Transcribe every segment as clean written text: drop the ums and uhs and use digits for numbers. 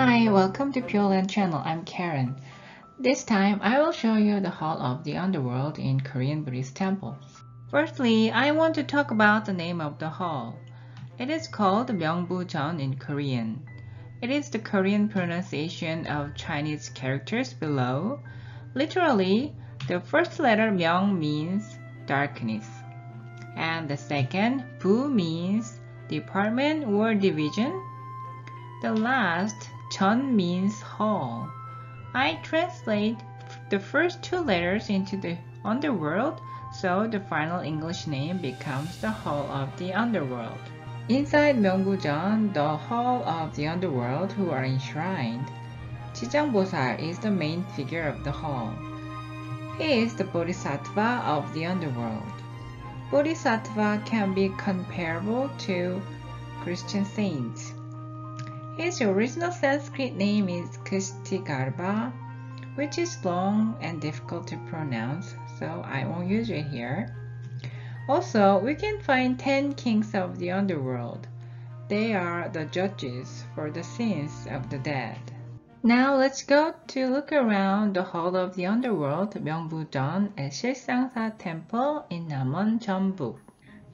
Hi, welcome to Pure Land channel. I'm Karen. This time I will show you the hall of the underworld in Korean Buddhist temples. Firstly, I want to talk about the name of the hall. It is called Myeongbujeon in Korean. It is the Korean pronunciation of Chinese characters below. Literally, the first letter Myeong means darkness, and the second Bu means department or division. The last Jeon means hall. I translate the first two letters into the underworld, so the final English name becomes the Hall of the Underworld. Inside Myeongbujeon, the Hall of the Underworld, who are enshrined, Jijangbosal is the main figure of the hall. He is the Bodhisattva of the underworld. Bodhisattva can be comparable to Christian saints. His original Sanskrit name is Kshitigarbha, which is long and difficult to pronounce, so I won't use it here. Also, we can find 10 kings of the underworld. They are the judges for the sins of the dead. Now let's go to look around the hall of the underworld, Myeongbujeon at Silsangsa Temple in Namwon, Jeonbuk.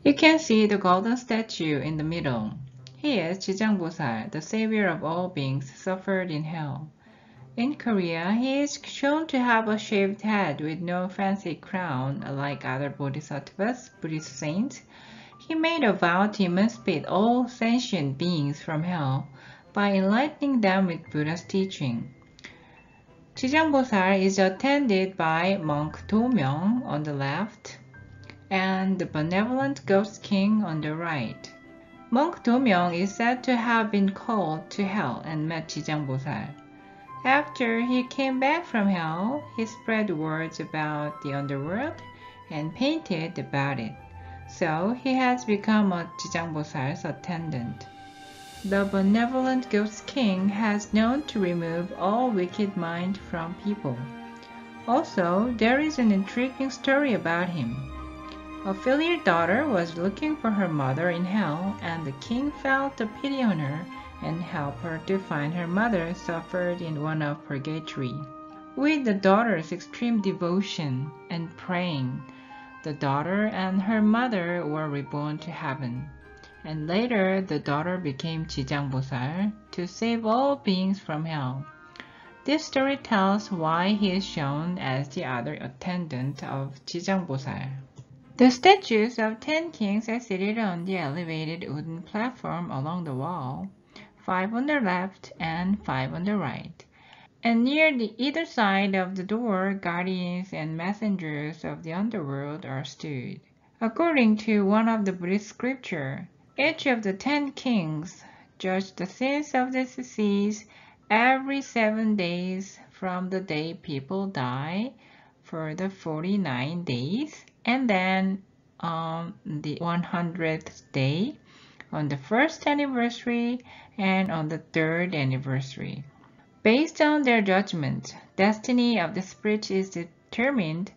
You can see the golden statue in the middle. He is Jijangbosal, the savior of all beings suffered in hell. In Korea, he is shown to have a shaved head with no fancy crown, like other bodhisattvas, Buddhist saints. He made a vow to emancipate all sentient beings from hell by enlightening them with Buddha's teaching. Jijangbosal is attended by monk Do-myung on the left and the benevolent ghost king on the right. Monk Do-myung is said to have been called to hell and met Jijangbosal. After he came back from hell, he spread words about the underworld and painted about it. So he has become a Jijangbosal's attendant. The benevolent ghost king has known to remove all wicked mind from people. Also, there is an intriguing story about him. A filial daughter was looking for her mother in hell, and the king felt a pity on her and helped her to find her mother suffered in one of purgatory. With the daughter's extreme devotion and praying, the daughter and her mother were reborn to heaven. And later, the daughter became Jijangbosal to save all beings from hell. This story tells why he is shown as the other attendant of Jijangbosal. The statues of 10 kings are seated on the elevated wooden platform along the wall, 5 on the left and 5 on the right. And near either side of the door, guardians and messengers of the underworld are stood. According to one of the Buddhist scriptures, each of the 10 kings judged the sins of the deceased every 7 days from the day people die for the 49 days, and then on the 100th day, on the 1st anniversary, and on the 3rd anniversary. Based on their judgment, destiny of the spirits is determined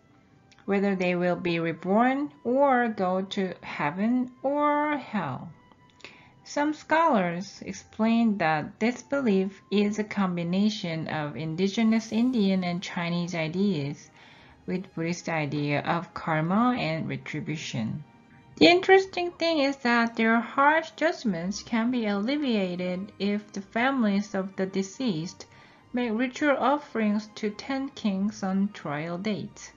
whether they will be reborn or go to heaven or hell. Some scholars explain that this belief is a combination of indigenous Indian and Chinese ideas with Buddhist idea of karma and retribution. The interesting thing is that their harsh judgments can be alleviated if the families of the deceased make ritual offerings to 10 kings on trial dates.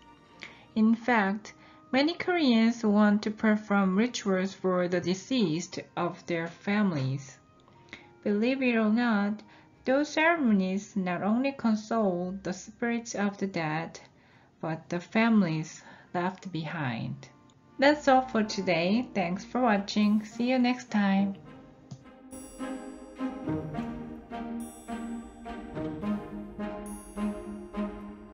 In fact, many Koreans want to perform rituals for the deceased of their families. Believe it or not, those ceremonies not only console the spirits of the dead, but the families left behind. That's all for today. Thanks for watching. See you next time.